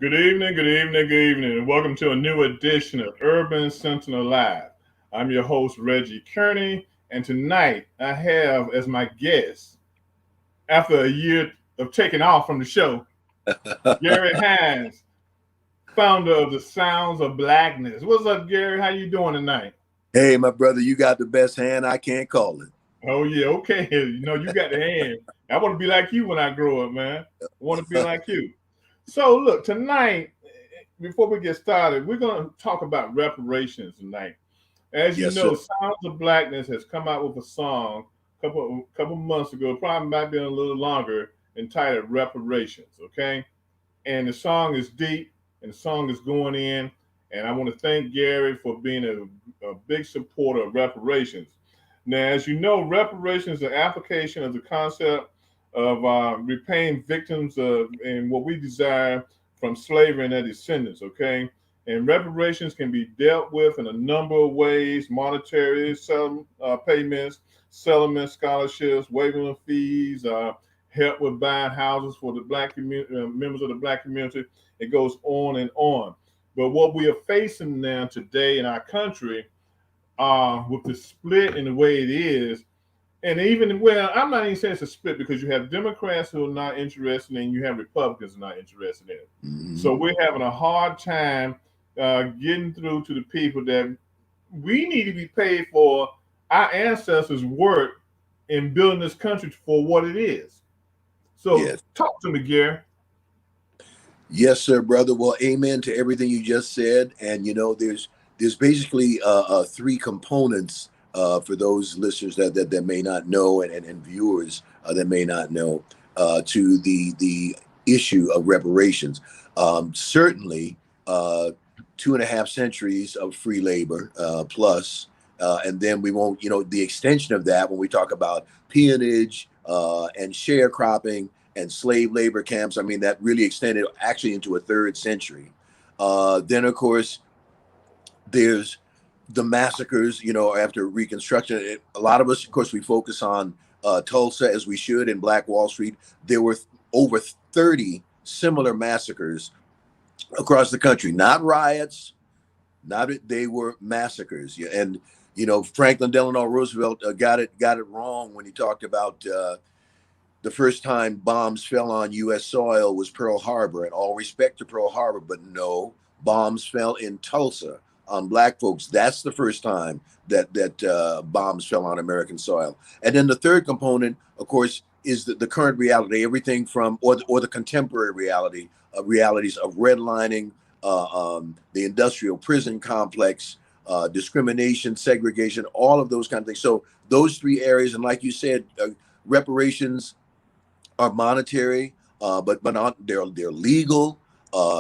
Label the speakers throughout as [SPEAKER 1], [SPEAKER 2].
[SPEAKER 1] Good evening, good evening, and welcome to a new edition of Urban Sentinel Live. I'm your host, Reggie Kearney, and tonight I have as my guest, after a year of taking off from the show, Gary Hines, founder of the Sounds of Blackness. What's up, Gary? How you doing tonight?
[SPEAKER 2] Hey, my brother, you got the best hand. I can't call it.
[SPEAKER 1] Oh yeah, okay. You got the hand. I want to be like you when I grow up, man. I want to be like you. So look, tonight, before we get started, we're going to talk about reparations tonight. As you
[SPEAKER 2] Yes, sir.
[SPEAKER 1] know, Sounds of Blackness has come out with a song a couple months ago, probably might be a little longer, entitled Reparations. Okay, and the song is deep, and the song is going in. And I want to thank Gary for being a big supporter of reparations. Now, as you know, reparations is an application of the concept of repaying victims of and what we desire from slavery and their descendants. Okay, and reparations can be dealt with in a number of ways: monetary payments, settlements, scholarships, waiving of fees, help with buying houses for the black community, members of the black community. It goes on and on. But what we are facing now today in our country, with the split in the way it is, and even I'm not even saying it's a split because you have Democrats who are not interested and you have Republicans who are not interested in it. So we're having a hard time getting through to the people that we need to be paid for our ancestors' work in building this country for what it is. So
[SPEAKER 2] Yes.
[SPEAKER 1] talk to me, Gary.
[SPEAKER 2] Yes, sir, brother. Well, amen to everything you just said. And there's basically three components for those listeners that may not know and viewers that may not know to the issue of reparations. Certainly, 2.5 centuries of free labor plus, and then we won't, the extension of that when we talk about peonage and sharecropping and slave labor camps. I mean, that really extended actually into a third century. Then, of course, there's the massacres, after Reconstruction. A lot of us, of course, we focus on Tulsa as we should in Black Wall Street. There were over 30 similar massacres across the country, not riots, they were massacres. Yeah, and Franklin Delano Roosevelt got it wrong when he talked about the first time bombs fell on U.S. soil was Pearl Harbor, and all respect to Pearl Harbor, but no, bombs fell in Tulsa on black folks. That's the first time that bombs fell on American soil. And then the third component, of course, is the current reality, everything from or the contemporary realities of redlining, the industrial prison complex, discrimination, segregation, all of those kind of things. So those three areas, and like you said, reparations are monetary, but they're legal,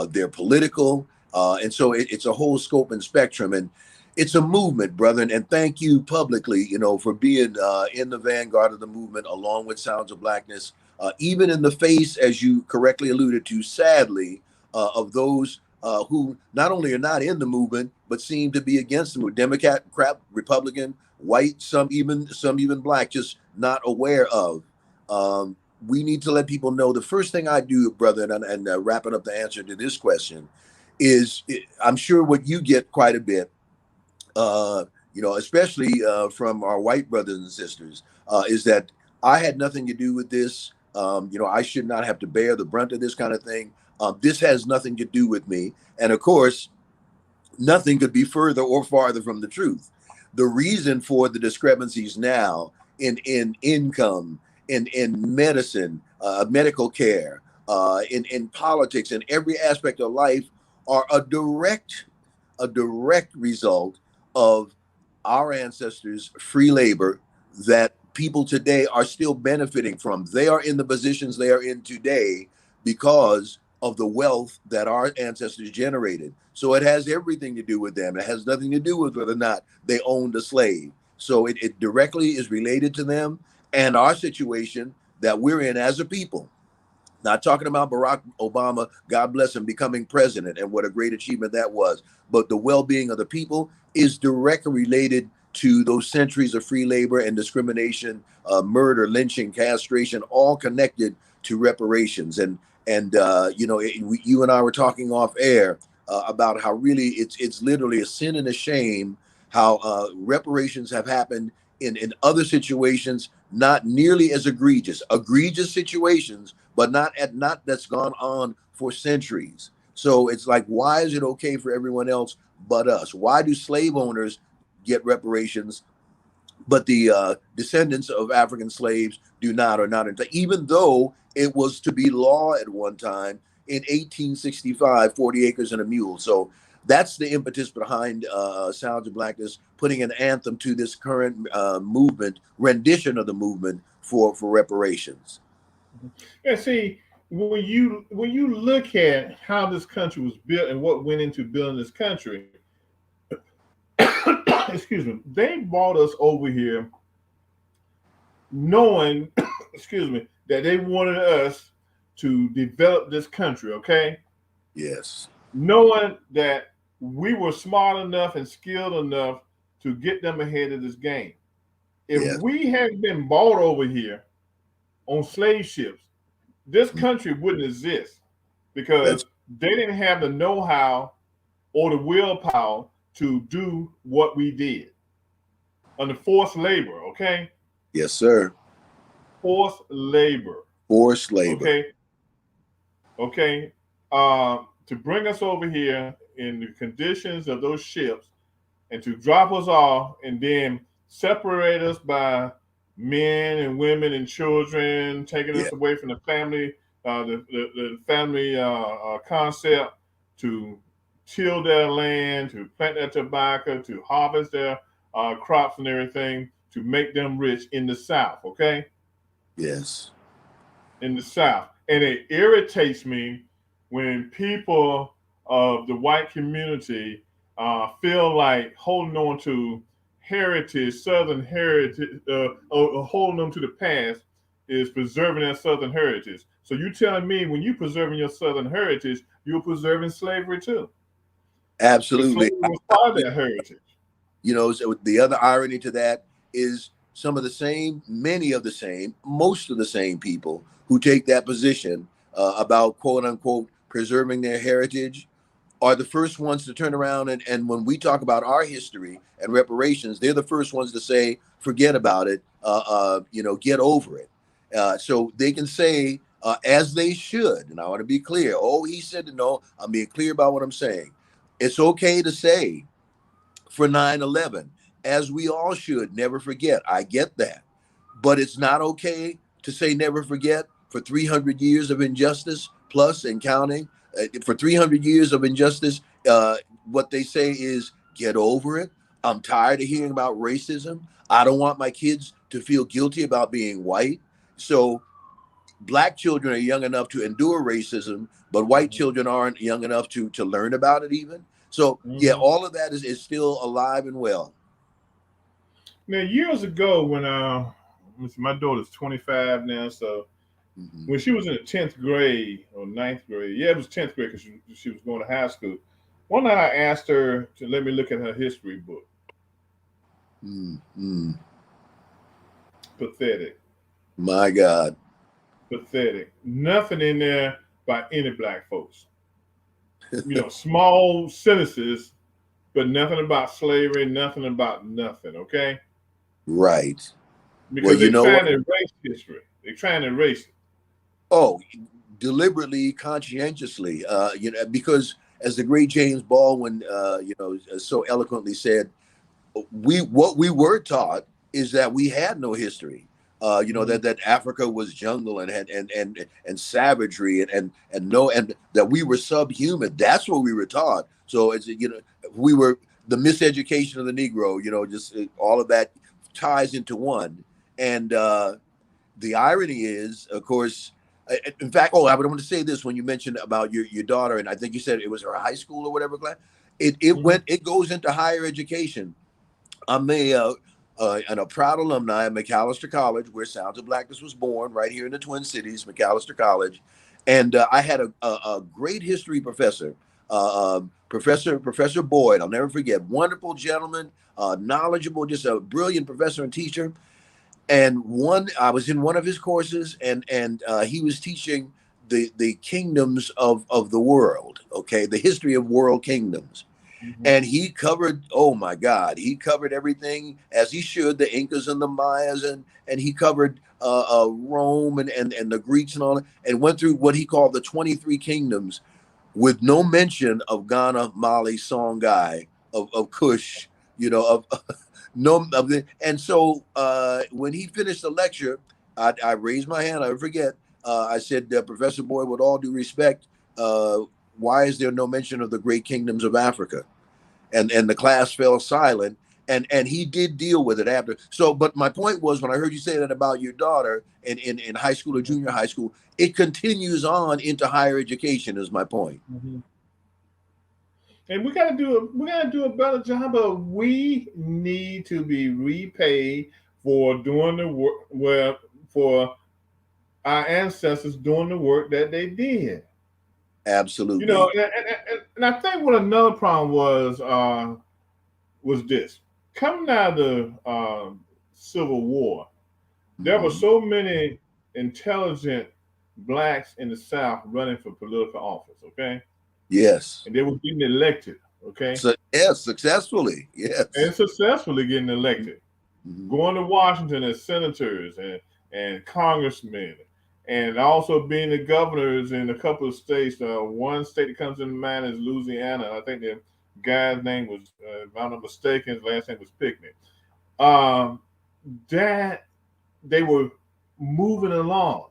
[SPEAKER 2] they're political, and so it's a whole scope and spectrum, and it's a movement, brother. And thank you publicly, for being in the vanguard of the movement, along with Sounds of Blackness, even in the face, as you correctly alluded to, sadly, of those who not only are not in the movement but seem to be against the movement, Democrat, Republican, white, some even black, just not aware of. We need to let people know. The first thing I do, brother, and wrapping up the answer to this question, is I'm sure what you get quite a bit, especially from our white brothers and sisters, is that I had nothing to do with this. I should not have to bear the brunt of this kind of thing. This has nothing to do with me. And of course, nothing could be further or farther from the truth. The reason for the discrepancies now in income, in medicine, medical care, in politics, in every aspect of life, are a direct result of our ancestors' free labor that people today are still benefiting from. They are in the positions they are in today because of the wealth that our ancestors generated. So it has everything to do with them. It has nothing to do with whether or not they owned a slave. So it directly is related to them and our situation that we're in as a people. Not talking about Barack Obama, God bless him, becoming president and what a great achievement that was. But the well-being of the people is directly related to those centuries of free labor and discrimination, murder, lynching, castration, all connected to reparations. And And you and I were talking off air about how really it's literally a sin and a shame how reparations have happened in other situations, not nearly as egregious situations, but not that's gone on for centuries. So it's like, why is it okay for everyone else but us? Why do slave owners get reparations, but the descendants of African slaves do not, or not, even though it was to be law at one time in 1865, 40 acres and a mule. So that's the impetus behind Sounds of Blackness putting an anthem to this current movement, rendition of the movement for reparations.
[SPEAKER 1] And see, when you look at how this country was built and what went into building this country, excuse me, they brought us over here knowing, excuse me, that they wanted us to develop this country, okay?
[SPEAKER 2] Yes.
[SPEAKER 1] Knowing that we were smart enough and skilled enough to get them ahead of this game. If
[SPEAKER 2] Yes.
[SPEAKER 1] we hadn't been bought over here on slave ships, this country wouldn't exist because
[SPEAKER 2] That's
[SPEAKER 1] they didn't have the know-how or the willpower to do what we did under forced labor, okay?
[SPEAKER 2] yes, sir.
[SPEAKER 1] Forced labor,
[SPEAKER 2] Forced labor.
[SPEAKER 1] okay? Okay. To bring us over here in the conditions of those ships and to drop us off and then separate us by men and women and children, taking
[SPEAKER 2] Yeah.
[SPEAKER 1] us away from the family, the family concept, to till their land, to plant their tobacco, to harvest their crops and everything, to make them rich in the South, okay?
[SPEAKER 2] Yes.
[SPEAKER 1] In the South. And it irritates me when people of the white community feel like holding on to heritage, Southern heritage, or holding on to the past is preserving their Southern heritage. So you telling me when you preserving your Southern heritage, you're preserving slavery too? Because
[SPEAKER 2] Absolutely.
[SPEAKER 1] slavery was part of that heritage.
[SPEAKER 2] So the other irony to that is some of the same, many of the same, most of the same people who take that position about quote unquote preserving their heritage are the first ones to turn around and when we talk about our history and reparations, they're the first ones to say, forget about it, get over it. So they can say, as they should, and I want to be clear, oh, he said to no, I'm being clear about what I'm saying. It's okay to say for 9/11, as we all should never forget. I get that. But it's not okay to say never forget for 300 years of injustice plus and counting. For 300 years of injustice, what they say is get over it. I'm tired of hearing about racism. I don't want my kids to feel guilty about being white. So black children are young enough to endure racism, but white
[SPEAKER 1] Mhm.
[SPEAKER 2] children aren't young enough to learn about it even. So yeah,
[SPEAKER 1] Mhm.
[SPEAKER 2] all of that is still alive and well.
[SPEAKER 1] Now, years ago, when my daughter's 25 now, so
[SPEAKER 2] Hmm.
[SPEAKER 1] when she was in the 10th grade or ninth grade, yeah, it was 10th grade because she was going to high school. One night I asked her to let me look at her history book.
[SPEAKER 2] Mm-hmm.
[SPEAKER 1] Pathetic.
[SPEAKER 2] My God.
[SPEAKER 1] Pathetic. Nothing in there by any black folks. Small sentences, but nothing about slavery, nothing about nothing, okay?
[SPEAKER 2] Right. Well,
[SPEAKER 1] Because
[SPEAKER 2] you
[SPEAKER 1] they're
[SPEAKER 2] know
[SPEAKER 1] trying
[SPEAKER 2] what?
[SPEAKER 1] to erase history. They're trying to erase it.
[SPEAKER 2] Oh, deliberately, conscientiously, because as the great James Baldwin, so eloquently said, what we were taught is that we had no history.
[SPEAKER 1] Mhm.
[SPEAKER 2] That Africa was jungle and had and savagery and that we were subhuman. That's what we were taught. So we were the miseducation of the Negro. Just all of that ties into one. And the irony is, of course, in fact, I would want to say this when you mentioned about your daughter, and I think you said it was her high school or whatever class.
[SPEAKER 1] Mhm.
[SPEAKER 2] It goes into higher education. I'm a proud alumni of McAllister College, where Sounds of Blackness was born, right here in the Twin Cities, McAllister College. And I had a great history professor, Professor Boyd. I'll never forget. Wonderful gentleman, knowledgeable, just a brilliant professor and teacher. And I was in one of his courses, and he was teaching the kingdoms of the world, okay, the history of world kingdoms. And he covered, oh my God, he covered everything as he should, the Incas and the Mayas, and he covered Rome and the Greeks and all that, and went through what he called the 23 kingdoms, with no mention of Ghana, Mali, Songhai, of Kush, you know, of no of the. And so when he finished the lecture, I raised my hand. I forget. I said, Professor Boyd, with all due respect, why is there no mention of the great kingdoms of Africa? And the class fell silent. And he did deal with it after. So, but my point was, when I heard you say that about your daughter in high school or junior high school, it continues on into higher education, is my point.
[SPEAKER 1] And we gotta do a better job of, we need to be repaid for doing the work, well, for our ancestors doing the work that they did.
[SPEAKER 2] Absolutely.
[SPEAKER 1] You know, and I think what another problem was this. Coming out of the Civil War, there were so many intelligent blacks in the South running for political office, okay?
[SPEAKER 2] Yes.
[SPEAKER 1] And they were getting elected, okay?
[SPEAKER 2] So, yes, successfully. Yes.
[SPEAKER 1] And successfully getting elected. Going to Washington as senators and congressmen, and also being the governors in a couple of states. One state that comes to mind is Louisiana. I think the guy's name was, if I'm not mistaken, his last name was Pickney. That they were moving along.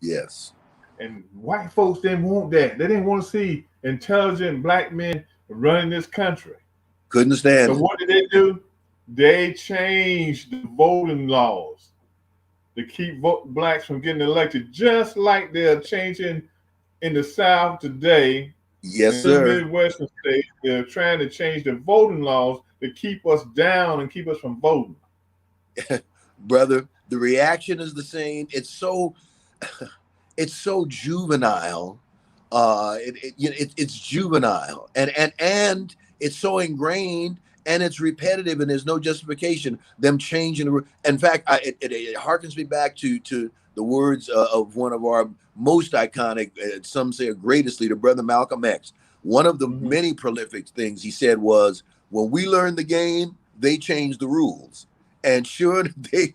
[SPEAKER 2] Yes.
[SPEAKER 1] And white folks didn't want that. They didn't want to see intelligent black men running this country.
[SPEAKER 2] Couldn't stand
[SPEAKER 1] it. So what did they do? They changed the voting laws to keep blacks from getting elected, just like they're changing in the South today.
[SPEAKER 2] Yes, sir.
[SPEAKER 1] In the Midwestern states, they're trying to change the voting laws to keep us down and keep us from voting.
[SPEAKER 2] Brother, the reaction is the same. It's so juvenile. It's juvenile, and it's so ingrained, and it's repetitive, and there's no justification. Them changing. In fact, it harkens me back to the words of one of our most iconic, some say a greatest leader, Brother Malcolm X. One of the many prolific things he said was, "When we learned the game, they changed the rules." And sure, they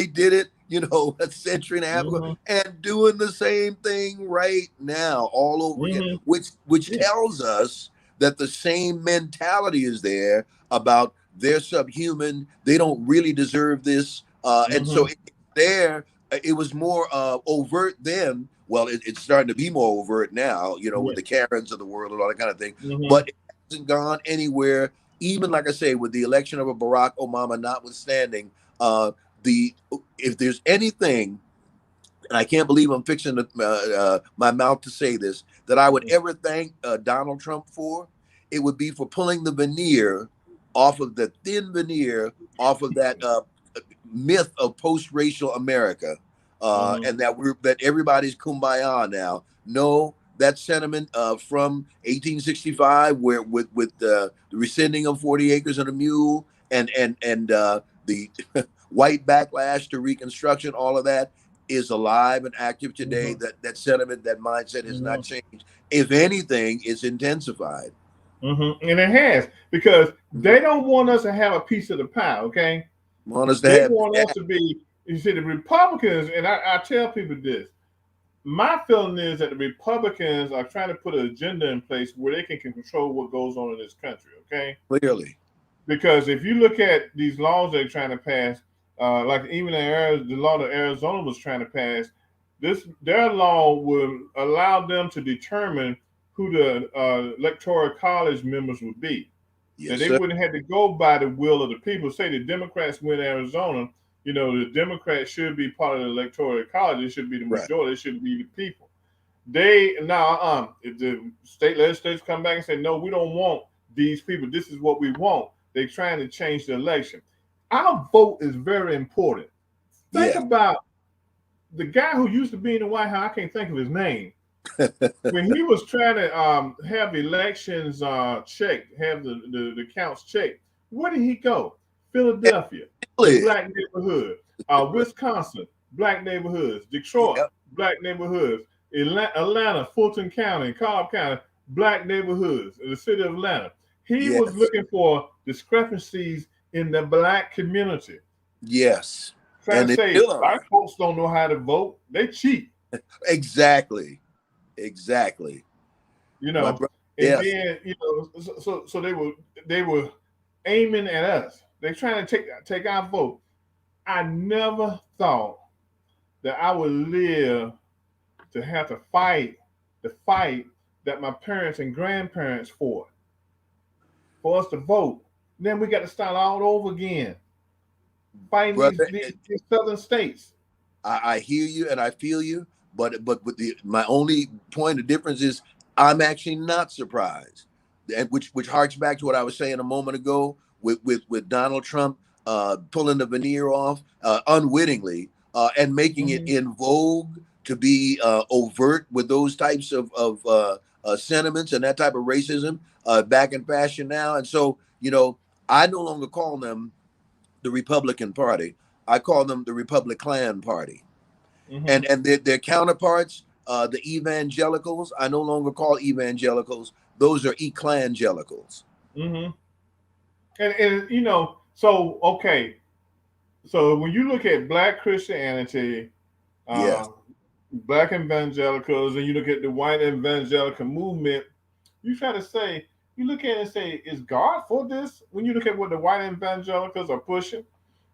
[SPEAKER 2] did it, you know, a century and a half ago, and doing the same thing right now all over again, which tells us that the same mentality is there about they're subhuman, they don't really deserve this, and so it was more overt then. Well, it's starting to be more overt now, you know, with the Karens of the world and all that kind of thing, but it hasn't gone anywhere. Even, like I say, with the election of a Barack Obama notwithstanding, if there's anything, and I can't believe I'm fixing my mouth to say this, that I would ever thank Donald Trump for, it would be for pulling the veneer off of the thin veneer off of that myth of post-racial America, and that everybody's kumbaya now. No. That sentiment from 1865, where with the rescinding of 40 acres and a mule, and the white backlash to Reconstruction, all of that is alive and active today. That sentiment, that mindset has not changed. If anything, it's intensified.
[SPEAKER 1] And it has, because they don't want us to have a piece of the pie. Okay,
[SPEAKER 2] want us to
[SPEAKER 1] they want us to be. You see, the Republicans, and I tell people this. My feeling is that the Republicans are trying to put an agenda in place where they can control what goes on in this country, okay?
[SPEAKER 2] Clearly.
[SPEAKER 1] Because if you look at these laws they're trying to pass, like even the law that Arizona was trying to pass, their law will allow them to determine who the electoral college members would be.
[SPEAKER 2] Yes,
[SPEAKER 1] and they wouldn't have to go by the will of the people. Say the Democrats win Arizona, you know, the Democrats should be part of the electoral college. It should be the majority. It should be the people. If the state legislators come back and say, no, we don't want these people. This is what we want. They're trying to change the election. Our vote is very important. Think about the guy who used to be in the White House. I can't think of his name. When he was trying to have elections checked, have the counts checked, where did he go? Philadelphia, black neighborhood. Wisconsin, black neighborhoods. Detroit, black neighborhoods. Atlanta, Fulton County, Cobb County, black neighborhoods in the city of Atlanta. He was
[SPEAKER 2] Yes.
[SPEAKER 1] looking for discrepancies in the black community.
[SPEAKER 2] Yes.
[SPEAKER 1] Trying
[SPEAKER 2] And
[SPEAKER 1] to
[SPEAKER 2] they
[SPEAKER 1] say
[SPEAKER 2] still are.
[SPEAKER 1] black folks don't know how to vote. They cheat,
[SPEAKER 2] Exactly. Exactly.
[SPEAKER 1] you
[SPEAKER 2] My
[SPEAKER 1] know.
[SPEAKER 2] brother.
[SPEAKER 1] And
[SPEAKER 2] Yes.
[SPEAKER 1] then, so they were aiming at us. They trying to take our vote. I never thought that I would live to have to fight the fight that my parents and grandparents fought for us to vote. Then we got to start all over again, fighting
[SPEAKER 2] Brother,
[SPEAKER 1] these southern states.
[SPEAKER 2] I hear you and I feel you, but with my only point of difference is I'm actually not surprised, and which harks back to what I was saying a moment ago with Donald Trump pulling the veneer off unwittingly and making it
[SPEAKER 1] Mm-hmm.
[SPEAKER 2] in vogue to be overt with those types of sentiments and that type of racism back in fashion now. And so, I no longer call them the Republican Party. I call them the Republic Klan Party.
[SPEAKER 1] Mm-hmm.
[SPEAKER 2] And their counterparts, the Evangelicals, I no longer call Evangelicals. Those are Eclangelicals.
[SPEAKER 1] Mm-hmm. And so okay, so when you look at Black Christianity,
[SPEAKER 2] Yes.
[SPEAKER 1] uh, Black evangelicals, and you look at the white evangelical movement, you try to say, you look at it and say, is God for this? When you look at what the white evangelicals are pushing,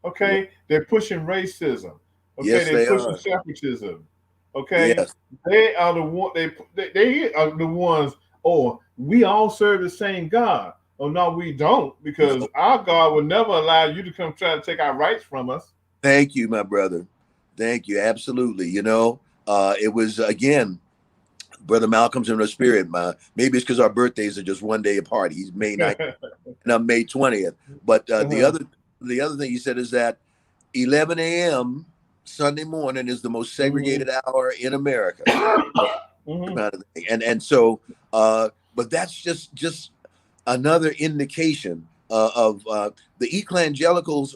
[SPEAKER 2] Right.
[SPEAKER 1] okay, they're pushing racism, okay,
[SPEAKER 2] Yes,
[SPEAKER 1] they're
[SPEAKER 2] they
[SPEAKER 1] pushing
[SPEAKER 2] are.
[SPEAKER 1] separatism, okay,
[SPEAKER 2] Yes.
[SPEAKER 1] they are the one, they are the ones. Oh, we all serve the same God. Oh no, we don't, because
[SPEAKER 2] No.
[SPEAKER 1] our God will never allow you to come try to take our rights from us.
[SPEAKER 2] Thank you, my brother. Thank you. Absolutely. It was again, Brother Malcolm's in the spirit. Maybe it's because our birthdays are just one day apart. He's May 9th and I'm May 20th. But
[SPEAKER 1] Uh-huh.
[SPEAKER 2] the other thing he said is that 11 a.m. Sunday morning is the most
[SPEAKER 1] Hmm.
[SPEAKER 2] segregated hour in America.
[SPEAKER 1] Hmm.
[SPEAKER 2] Kind of thing. And so, but that's just another indication of the evangelicals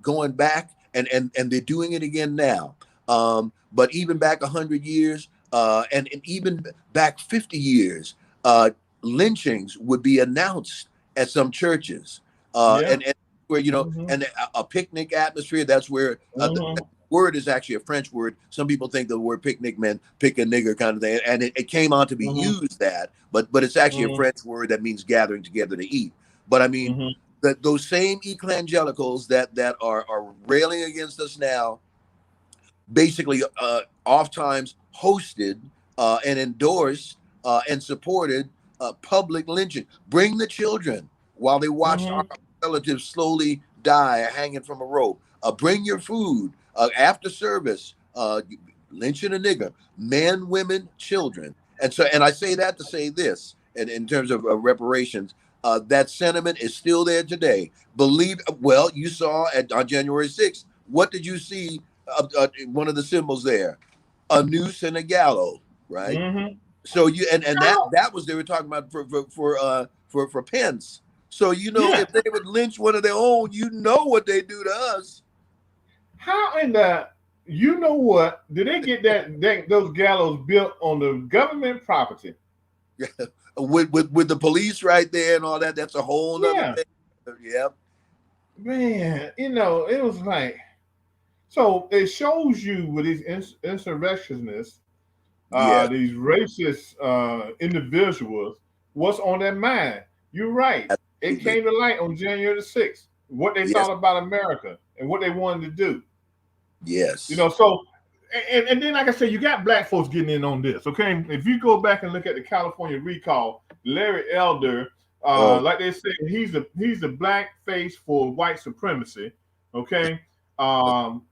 [SPEAKER 2] going back, and they're doing it again now. But even back 100 years, and even back 50 years, uh, lynchings would be announced at some churches,
[SPEAKER 1] Yeah.
[SPEAKER 2] and where
[SPEAKER 1] Hmm.
[SPEAKER 2] and a picnic atmosphere. That's where the
[SPEAKER 1] Hmm.
[SPEAKER 2] word is actually a French word. Some people think the word picnic meant pick a nigger kind of thing, and it came on to be
[SPEAKER 1] Hmm.
[SPEAKER 2] used that, but it's actually a
[SPEAKER 1] Hmm.
[SPEAKER 2] French word that means gathering together to eat. But I mean,
[SPEAKER 1] Hmm.
[SPEAKER 2] that those same evangelicals that are railing against us now, basically, oftentimes hosted and endorsed and supported public lynching. Bring the children while they watched our
[SPEAKER 1] Hmm.
[SPEAKER 2] relatives slowly die hanging from a rope. Bring your food after service. Lynching a nigger, men, women, children. And I say that to say this, and in terms of reparations, that sentiment is still there today. Well, you saw on January 6th, what did you see? One of the symbols there, a noose and a gallows, right?
[SPEAKER 1] Hmm.
[SPEAKER 2] So and that
[SPEAKER 1] How?
[SPEAKER 2] that was they were talking about for Pence. So
[SPEAKER 1] Yeah.
[SPEAKER 2] if they would lynch one of their own, what they do to us.
[SPEAKER 1] How in the you know what? Did they get those gallows built on the government property?
[SPEAKER 2] With the police right there and all that. That's a whole nother
[SPEAKER 1] Yeah,
[SPEAKER 2] thing. Yep.
[SPEAKER 1] man. It was like so. It shows you with these insurrectionists,
[SPEAKER 2] Yes.
[SPEAKER 1] these racist individuals, what's on their mind. You're right. It
[SPEAKER 2] Absolutely.
[SPEAKER 1] came to light on January the 6th, what they
[SPEAKER 2] Yes.
[SPEAKER 1] thought about America and what they wanted to do.
[SPEAKER 2] Yes.
[SPEAKER 1] So and then like I said, you got black folks getting in on this. Okay, if you go back and look at the California recall, Larry Elder,
[SPEAKER 2] Oh,
[SPEAKER 1] like they say, he's the black face for white supremacy. Okay, um,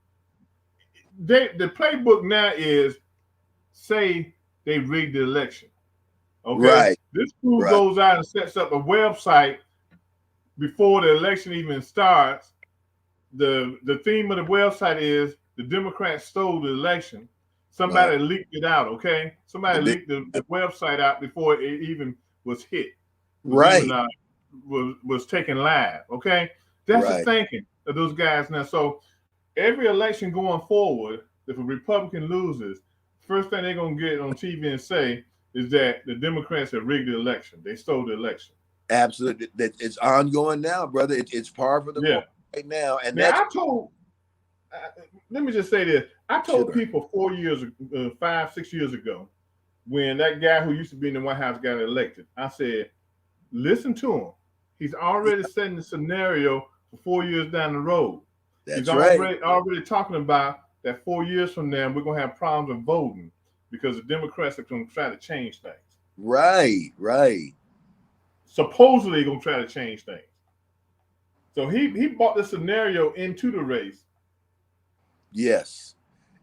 [SPEAKER 1] the playbook now is say they rigged the election. Okay,
[SPEAKER 2] right.
[SPEAKER 1] this fool
[SPEAKER 2] Right.
[SPEAKER 1] goes out and sets up a website before the election even starts. The theme of the website is the Democrats stole the election.
[SPEAKER 2] Uh,
[SPEAKER 1] Somebody leaked it out, okay?
[SPEAKER 2] the
[SPEAKER 1] Somebody
[SPEAKER 2] big
[SPEAKER 1] leaked the website out before it even was hit, was even
[SPEAKER 2] right.
[SPEAKER 1] was taken live, okay? That's the
[SPEAKER 2] Right.
[SPEAKER 1] thinking of those guys now. So every election going forward, if a Republican loses, first thing they're gonna get on TV and say is that the Democrats have rigged the election. They stole the election.
[SPEAKER 2] Absolutely, that it's ongoing now, brother. It's par for the
[SPEAKER 1] Yeah.
[SPEAKER 2] course right now, and
[SPEAKER 1] Now
[SPEAKER 2] that's
[SPEAKER 1] I told. Let me just say this. I told
[SPEAKER 2] sure.
[SPEAKER 1] people 4 years, 5, 6 years ago, when that guy who used to be in the White House got elected, I said, listen to him. He's already setting the scenario for 4 years down the road. He's
[SPEAKER 2] That's right.
[SPEAKER 1] already talking about that 4 years from now we're gonna have problems with voting because the Democrats are gonna try to change things.
[SPEAKER 2] Right, right.
[SPEAKER 1] Supposedly gonna try to change things. So he brought the scenario into the race.
[SPEAKER 2] Yes,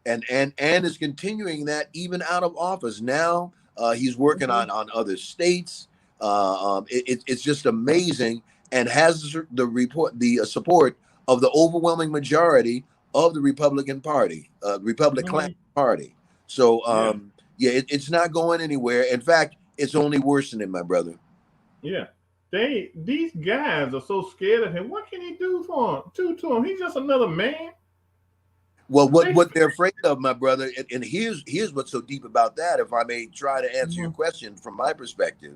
[SPEAKER 2] and is continuing that even out of office now. He's working
[SPEAKER 1] Mm-hmm.
[SPEAKER 2] on other states. It's just amazing, and has the support of the overwhelming majority of the Republican Party, Republican
[SPEAKER 1] Mm-hmm.
[SPEAKER 2] Party. So
[SPEAKER 1] Yeah,
[SPEAKER 2] yeah, it's not going anywhere. In fact, it's only worsening, my brother.
[SPEAKER 1] yeah. These guys are so scared of him. What can he do for him? To him? He's just another man.
[SPEAKER 2] Well,
[SPEAKER 1] They.
[SPEAKER 2] what they're afraid of, my brother, and here's what's so deep about that. If I may try to answer your
[SPEAKER 1] Mm-hmm.
[SPEAKER 2] question from my perspective,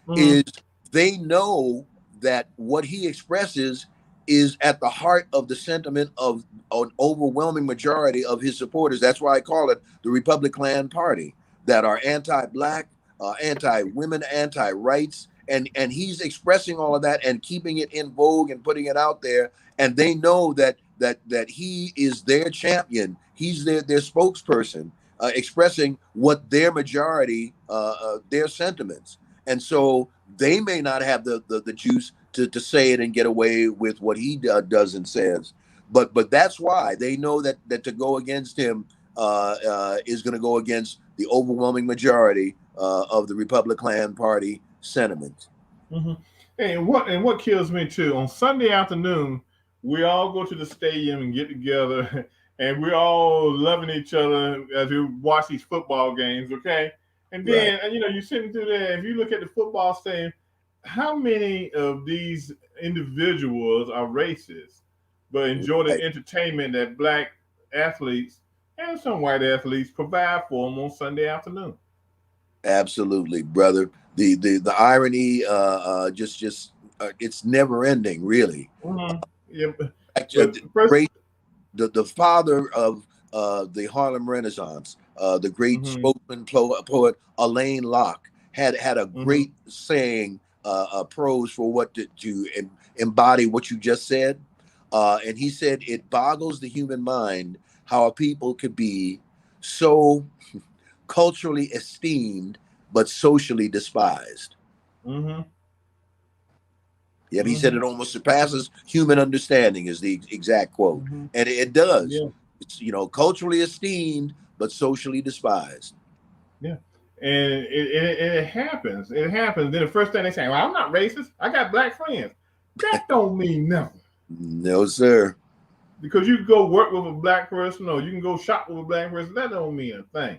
[SPEAKER 1] Mm-hmm.
[SPEAKER 2] is they know that what he expresses is at the heart of the sentiment of an overwhelming majority of his supporters. That's why I call it the Republican Party, that are anti-black, anti-women, anti-rights, and he's expressing all of that and keeping it in vogue and putting it out there. And they know that he is their champion. He's their spokesperson, expressing what their majority, their sentiments. And so they may not have the juice to say it and get away with what he does and says. But that's why they know that to go against him is going to go against the overwhelming majority of the Republican Party sentiment.
[SPEAKER 1] Mm-hmm. And what kills me too, on Sunday afternoon, we all go to the stadium and get together, and we're all loving each other as we watch these football games. Okay, and
[SPEAKER 2] Right.
[SPEAKER 1] then you're sitting through there. If you look at the football stadium, how many of these individuals are racist, but enjoy the
[SPEAKER 2] Right.
[SPEAKER 1] entertainment that black athletes and some white athletes provide for them on Sunday afternoon?
[SPEAKER 2] Absolutely, brother. The irony, just it's never ending, really.
[SPEAKER 1] Mm-hmm. Yeah,
[SPEAKER 2] The
[SPEAKER 1] but first.
[SPEAKER 2] great, the father of the Harlem Renaissance, the great
[SPEAKER 1] Mm-hmm.
[SPEAKER 2] spokesman poet Alain Locke had a
[SPEAKER 1] Mm-hmm.
[SPEAKER 2] great saying, prose for what to embody what you just said, and he said it boggles the human mind how a people could be so culturally esteemed but socially despised.
[SPEAKER 1] Mm-hmm.
[SPEAKER 2] Yep, he said
[SPEAKER 1] Mm-hmm.
[SPEAKER 2] it almost surpasses human understanding is the exact quote,
[SPEAKER 1] Mm-hmm.
[SPEAKER 2] and it does.
[SPEAKER 1] Yeah,
[SPEAKER 2] It's culturally esteemed but socially despised.
[SPEAKER 1] yeah. And it happens. It happens. Then the first thing they say, "Well, I'm not racist. I got black friends." That don't mean nothing
[SPEAKER 2] No, sir.
[SPEAKER 1] because you can go work with a black person or you can go shop with a black person. That don't mean a thing.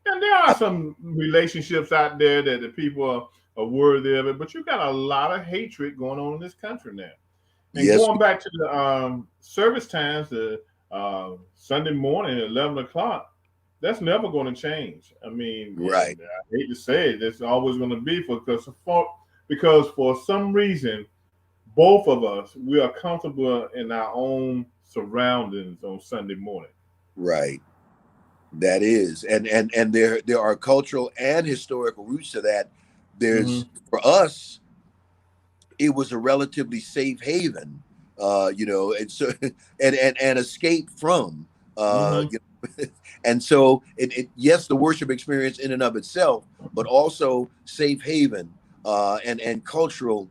[SPEAKER 1] And there are some relationships out there that the people are worthy of it, but you got a lot of hatred going on in this country now. And
[SPEAKER 2] Yes,
[SPEAKER 1] going back to the service times, the Sunday morning at 11 o'clock, that's never going to change. I mean,
[SPEAKER 2] right,
[SPEAKER 1] and I hate to say it, it's always going to be because for some reason, both of us we are comfortable in our own surroundings on Sunday morning.
[SPEAKER 2] right. That is, and there are cultural and historical roots to that.
[SPEAKER 1] Mm-hmm.
[SPEAKER 2] There's for us, it was a relatively safe haven, and so and escape from,
[SPEAKER 1] Mm-hmm.
[SPEAKER 2] and so yes, the worship experience in and of itself, but also safe haven, and cultural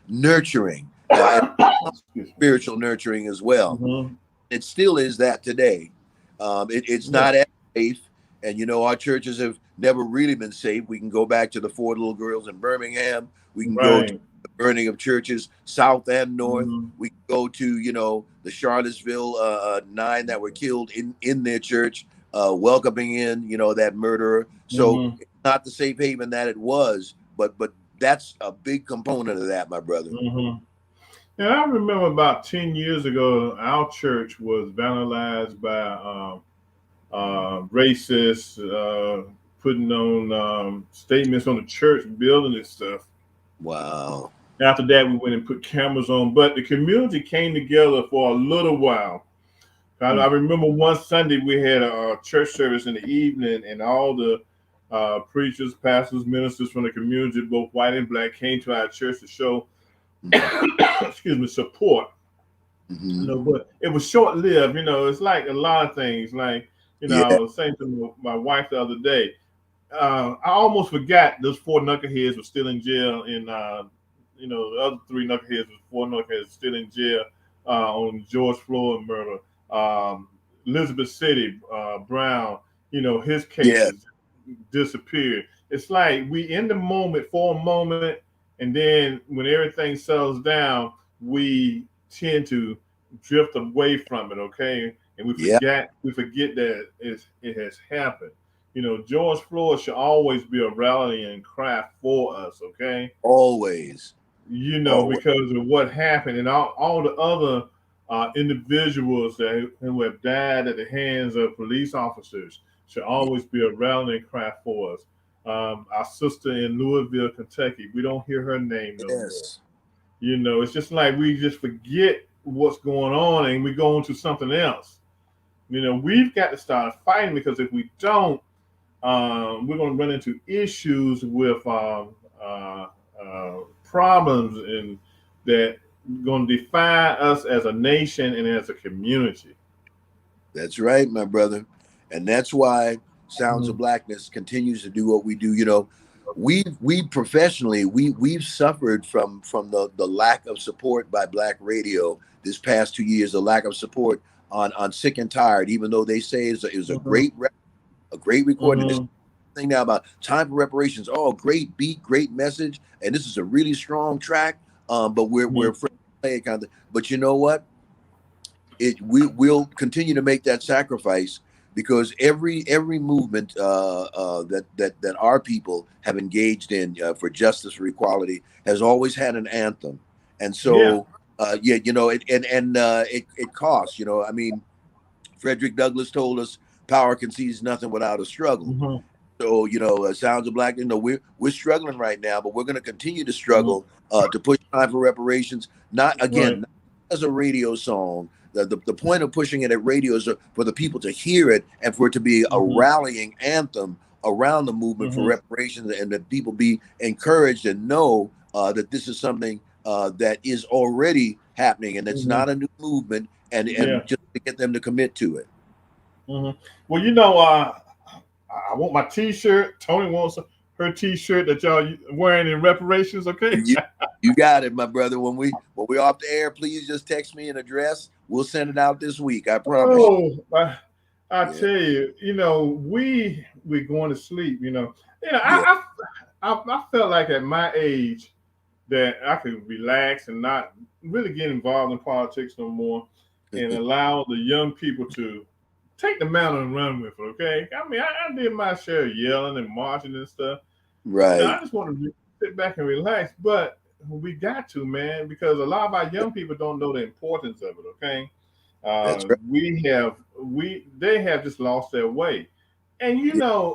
[SPEAKER 2] nurturing, and
[SPEAKER 1] Excuse me.
[SPEAKER 2] spiritual nurturing as well.
[SPEAKER 1] Mm-hmm.
[SPEAKER 2] It still is that today. It's
[SPEAKER 1] Yeah.
[SPEAKER 2] not as safe, and our churches have never really been safe. We can go back to the four little girls in Birmingham. We can go to
[SPEAKER 1] Right.
[SPEAKER 2] the burning of churches south and north.
[SPEAKER 1] Mm-hmm.
[SPEAKER 2] We can go to the Charlottesville nine that were killed in their church, welcoming in that murderer. So
[SPEAKER 1] Mm-hmm.
[SPEAKER 2] it's not the safe haven that it was, but that's a big component of that, my brother.
[SPEAKER 1] Mm-hmm. And I remember about 10 years ago, our church was vandalized by racist, putting on statements on the church building and stuff.
[SPEAKER 2] Wow.
[SPEAKER 1] After that, we went and put cameras on, but the community came together for a little while. I remember one Sunday we had a church service in the evening, and all the preachers, pastors, ministers from the community, both white and black, came to our church to show, excuse me, support. But it was short lived. It's like a lot of things. Like, I
[SPEAKER 2] Yeah.
[SPEAKER 1] was saying to my wife the other day, I almost forgot those four knuckleheads were still in jail, and the other three knuckleheads, four knuckleheads, still in jail on George Floyd murder. Elizabeth City Brown, his
[SPEAKER 2] Yeah.
[SPEAKER 1] cases disappeared. It's like we in the moment for a moment, and then when everything settles down, we tend to drift away from it. Okay, and
[SPEAKER 2] Yeah.
[SPEAKER 1] we forget that it has happened. George Floyd should always be a rallying cry for us. Okay,
[SPEAKER 2] Always. Always.
[SPEAKER 1] because of what happened and all the other individuals who have died at the hands of police officers should always be a rallying cry for us. Our sister in Louisville, Kentucky, we don't hear her name no more.
[SPEAKER 2] Yes.
[SPEAKER 1] It's just like we just forget what's going on and we go into something else. We've got to start fighting, because if we don't, we're going to run into issues with problems and that going to define us as a nation and as a community.
[SPEAKER 2] That's right, my brother. And that's why Sounds of
[SPEAKER 1] Mhm.
[SPEAKER 2] Blackness continues to do what we do. We professionally we've suffered from the lack of support by Black radio this past 2 years, the lack of support on Sick and Tired, even though they say it was a
[SPEAKER 1] Mhm.
[SPEAKER 2] great recording. This
[SPEAKER 1] Mhm.
[SPEAKER 2] thing now about time for reparations. Oh, great beat, great message, and this is a really strong track. But we're
[SPEAKER 1] Mhm.
[SPEAKER 2] afraid to play it kind of. But you know what? We will continue to make that sacrifice, because every movement that our people have engaged in for justice, for equality, has always had an anthem. And
[SPEAKER 1] Yeah.
[SPEAKER 2] so yeah, it costs. I mean, Frederick Douglass told us power concedes nothing without a struggle.
[SPEAKER 1] Mhm.
[SPEAKER 2] So Sounds of Black. We're struggling right now, but we're going to continue to
[SPEAKER 1] Mhm.
[SPEAKER 2] struggle to push time for reparations. Not
[SPEAKER 1] Right.
[SPEAKER 2] again, not as a radio song. The point of pushing it at radio is for the people to hear it, and for it to be a
[SPEAKER 1] Mhm.
[SPEAKER 2] rallying anthem around the movement for
[SPEAKER 1] Mhm.
[SPEAKER 2] reparations, and that people be encouraged and know that this is something that is already happening, and it's
[SPEAKER 1] Mhm.
[SPEAKER 2] not a new movement, and
[SPEAKER 1] Yeah.
[SPEAKER 2] just to get them to commit to it.
[SPEAKER 1] Mhm. Well, I want my T-shirt. Tony wants her T-shirt that y'all wearing in reparations. Okay.
[SPEAKER 2] You got it, my brother. When we off the air, please just text me an address. We'll send it out this week. I promise
[SPEAKER 1] Oh, I
[SPEAKER 2] you. Yeah,
[SPEAKER 1] tell you, we going to sleep.
[SPEAKER 2] yeah,
[SPEAKER 1] I felt like at my age that I could relax and not really get involved in politics no more, and allow the young people to take the mantle and run with it. Okay, I mean, I did my share of yelling and marching and stuff. I
[SPEAKER 2] right.
[SPEAKER 1] just want to sit back and relax, but we got to, man, because a lot of our young people don't know the importance of it. Okay,
[SPEAKER 2] That's right.
[SPEAKER 1] they have just lost their way, and
[SPEAKER 2] Yeah,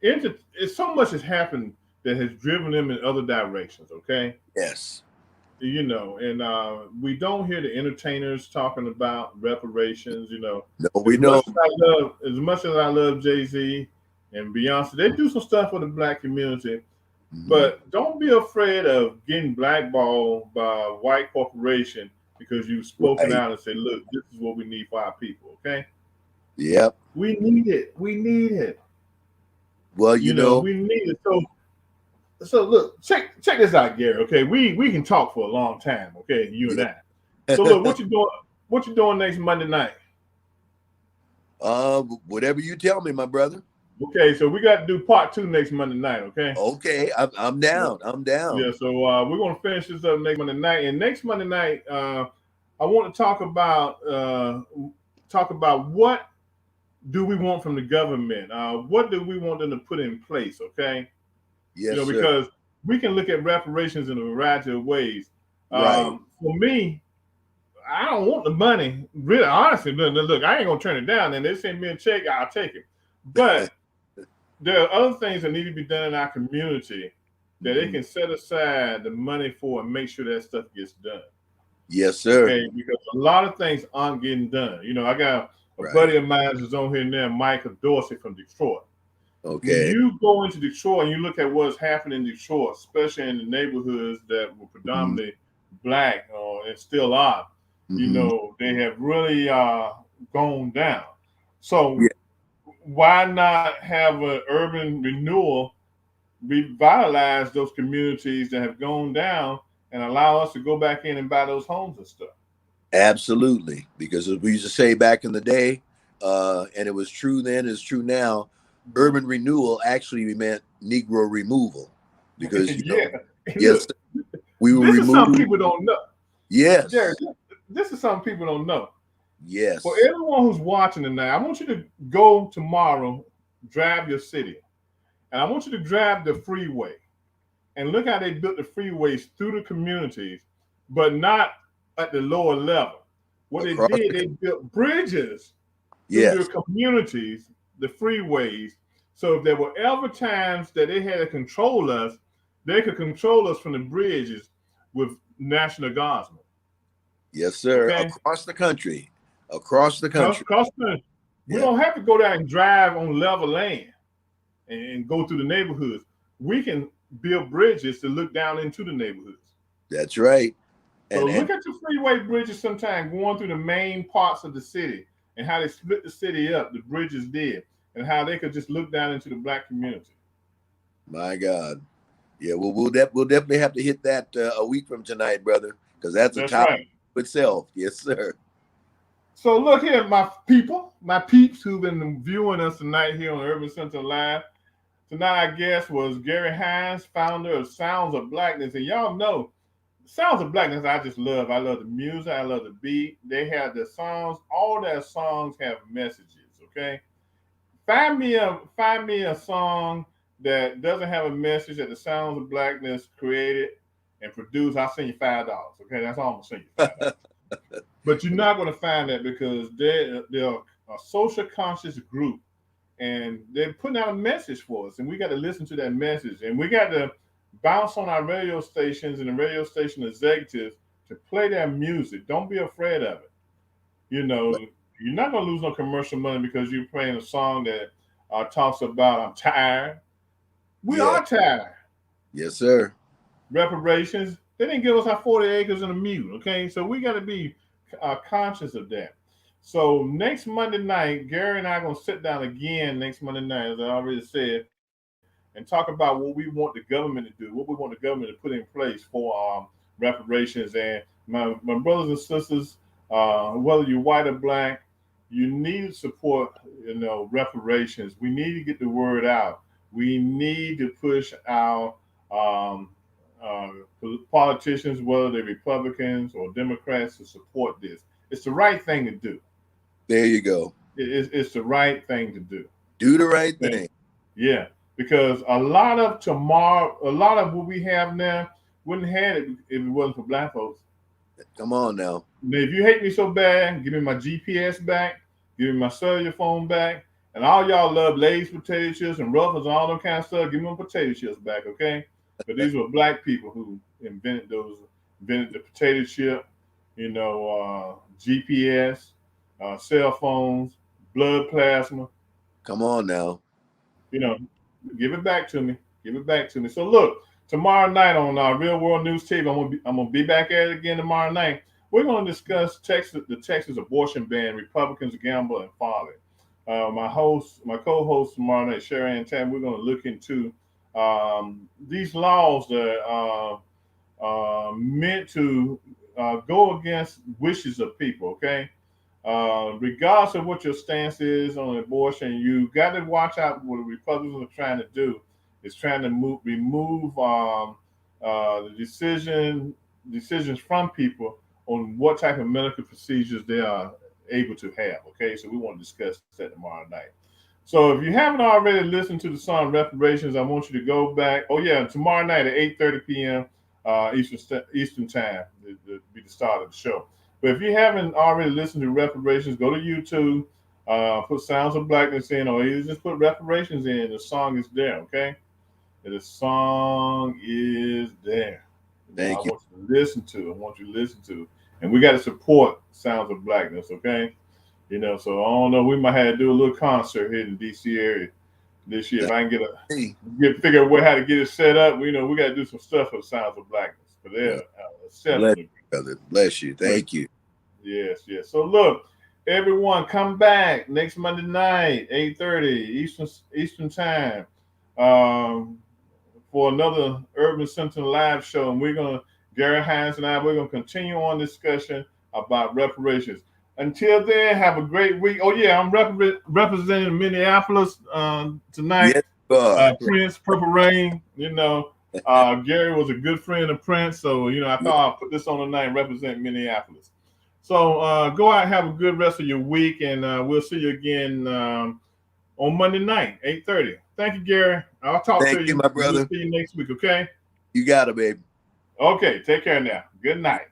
[SPEAKER 1] it's so much has happened that has driven them in other directions. Okay,
[SPEAKER 2] yes.
[SPEAKER 1] and we don't hear the entertainers talking about reparations.
[SPEAKER 2] No, we
[SPEAKER 1] As much
[SPEAKER 2] don't.
[SPEAKER 1] as I love Jay Z and Beyonce, they do some stuff for the black community.
[SPEAKER 2] Mhm.
[SPEAKER 1] But don't be afraid of getting blackballed by a white corporation because you've spoken
[SPEAKER 2] Right.
[SPEAKER 1] out and said, "Look, this is what we need for our people." Okay,
[SPEAKER 2] Yep.
[SPEAKER 1] we need it. We need it.
[SPEAKER 2] Well,
[SPEAKER 1] We need it. So look, check this out, Gary. Okay, we can talk for a long time. Okay, you and
[SPEAKER 2] yeah.
[SPEAKER 1] I. So look, what you doing? What you doing next Monday night?
[SPEAKER 2] Whatever you tell me, my brother.
[SPEAKER 1] Okay, so we got to do part two next Monday night. Okay.
[SPEAKER 2] Okay, I'm
[SPEAKER 1] Yeah.
[SPEAKER 2] down. I'm down.
[SPEAKER 1] Yeah. So we're gonna finish this up next Monday night, and next Monday night, I want to talk about what do we want from the government? What do we want them to put in place? Okay.
[SPEAKER 2] Yes, sir.
[SPEAKER 1] Because we can look at reparations in a variety of ways.
[SPEAKER 2] Right.
[SPEAKER 1] For me, I don't want the money. Really, honestly, look, I ain't gonna turn it down. And they send me a check, I'll take it. But there are other things that need to be done in our community that they
[SPEAKER 2] Mhm.
[SPEAKER 1] can set aside the money for and make sure that stuff gets done.
[SPEAKER 2] Yes, sir.
[SPEAKER 1] Okay, because a lot of things aren't getting done. I got a
[SPEAKER 2] Right.
[SPEAKER 1] buddy of mine who's on here now, Michael Dorsey from Detroit. When
[SPEAKER 2] Okay.
[SPEAKER 1] you go into Detroit and you look at what's happening in Detroit, especially in the neighborhoods that were
[SPEAKER 2] Hmm.
[SPEAKER 1] predominantly black and still are,
[SPEAKER 2] Hmm.
[SPEAKER 1] they have really gone down.
[SPEAKER 2] Yeah,
[SPEAKER 1] So why not have an urban renewal, revitalize those communities that have gone down and allow us to go back in and buy those homes and stuff?
[SPEAKER 2] absolutely. Because as we used to say back in the day, and it was true then, it's true now. Urban renewal actually meant Negro removal, because
[SPEAKER 1] Yeah.
[SPEAKER 2] yes,
[SPEAKER 1] Look,
[SPEAKER 2] we will
[SPEAKER 1] this is something
[SPEAKER 2] remove.
[SPEAKER 1] people don't know. Gary,
[SPEAKER 2] Yes,
[SPEAKER 1] this is something people don't know. For
[SPEAKER 2] yes,
[SPEAKER 1] everyone who's watching tonight, I want you to go tomorrow, drive your city, and I want you to drive the freeway and look how they built the freeways through the communities, but not at the lower level. What they
[SPEAKER 2] across
[SPEAKER 1] did,
[SPEAKER 2] the.
[SPEAKER 1] they built bridges through the
[SPEAKER 2] Yes,
[SPEAKER 1] communities, the freeways. So if there were ever times that they had to control us, they could control us from the bridges with National Guardsmen.
[SPEAKER 2] yes, sir.
[SPEAKER 1] Okay?
[SPEAKER 2] Across the country, across the country.
[SPEAKER 1] We
[SPEAKER 2] Yeah,
[SPEAKER 1] don't have to go there and drive on level land and go through the neighborhoods. We can build bridges to look down into the neighborhoods.
[SPEAKER 2] that's right.
[SPEAKER 1] So
[SPEAKER 2] And
[SPEAKER 1] look at the freeway bridges sometime going through the main parts of the city and how they split the city up, the bridges did, and how they could just look down into the black community.
[SPEAKER 2] my God, yeah, we'll definitely have to hit that a week from tonight, brother, because that's a
[SPEAKER 1] That's
[SPEAKER 2] topic
[SPEAKER 1] right.
[SPEAKER 2] itself. Yes, sir.
[SPEAKER 1] So look here, my people, my peeps who've been viewing us tonight here on Urban Central Live. Tonight, our guest was Gary Hines, founder of Sounds of Blackness. And y'all know, Sounds of Blackness, I just love. I love the music. I love the beat. They have the songs. All their songs have messages, okay? Find me a song that doesn't have a message that the Sounds of Blackness created and produced. I'll send you $5. Okay, that's all I'm gonna send you $5. But you're not gonna find that because they're a social conscious group and they're putting out a message for us, and we got to listen to that message, and we got to bounce on our radio stations and the radio station executives to play their music. Don't be afraid of it. You know, you're not going to lose no commercial money because you're playing a song that talks about I'm tired. We
[SPEAKER 2] Yeah,
[SPEAKER 1] are tired.
[SPEAKER 2] yes, sir.
[SPEAKER 1] Reparations. They didn't give us our 40 acres and a mule. Okay, so we got to be conscious of that. So next Monday night, Gary and I are gonna sit down again next Monday night, as I already said, and talk about what we want the government to do, what we want the government to put in place for reparations. And my brothers and sisters, whether you're white or black, you need to support, reparations. We need to get the word out. We need to push our um, uh, politicians, whether they're Republicans or Democrats, to support this. It's the right thing to do.
[SPEAKER 2] There you go.
[SPEAKER 1] It's the right thing to do.
[SPEAKER 2] Do the right
[SPEAKER 1] Okay?
[SPEAKER 2] thing.
[SPEAKER 1] Yeah, because a lot of what we have now wouldn't have it if it wasn't for black folks.
[SPEAKER 2] Come on now.
[SPEAKER 1] Now, if you hate me so bad, give me my GPS back, give me my cellular phone back, and all y'all love Lay's potato chips and Ruffles and all them kind of stuff. Give me my potato chips back, okay? But these were black people who invented the potato chip, GPS, cell phones, blood plasma.
[SPEAKER 2] Come on now.
[SPEAKER 1] You know, give it back to me. Give it back to me. So look, tomorrow night on Real World News TV, I'm gonna be back at it again tomorrow night. We're gonna discuss the Texas abortion ban, Republicans gamble and folly. My co-host tomorrow night, Sherry Ann Tam, we're gonna look into these laws that are meant to go against wishes of people. Okay, regardless of what your stance is on abortion, you got to watch out what the Republicans are trying to do. Is trying to remove the decisions from people on what type of medical procedures they are able to have. Okay, so we want to discuss that tomorrow night. So if you haven't already listened to the song Reparations, I want you to go back. Oh yeah, tomorrow night at 8:30 p.m. Eastern time, be the start of the show. But if you haven't already listened to Reparations, go to YouTube, put Sounds of Blackness in, or either just put Reparations in. The song is there, okay? And the song is there. I
[SPEAKER 2] Thank you.
[SPEAKER 1] want you to listen to. I want you to listen to. And we got to support Sounds of Blackness, okay? So I don't know. We might have to do a little concert here in the DC area this year. If I can figure out how to get it set up, we got to do some stuff for Sounds of Blackness. But they're exceptionally
[SPEAKER 2] brother. Bless you. Thank you.
[SPEAKER 1] Yes. So look, everyone, come back next Monday night, 8:30 Eastern time, for another Urban Center live show, and Gary Hines and we're gonna continue on discussion about reparations. Until then, have a great week. Oh yeah, I'm representing Minneapolis tonight.
[SPEAKER 2] Yes,
[SPEAKER 1] Prince, Purple Rain. Gary was a good friend of Prince, so I thought I'd put this on tonight and represent Minneapolis. So go out and have a good rest of your week, and we'll see you again on Monday night, 8:30. Thank you, Gary. I'll talk to you.
[SPEAKER 2] Thank you, my brother.
[SPEAKER 1] We'll see you next week, okay?
[SPEAKER 2] You got it, baby.
[SPEAKER 1] Okay, take care now. Good night.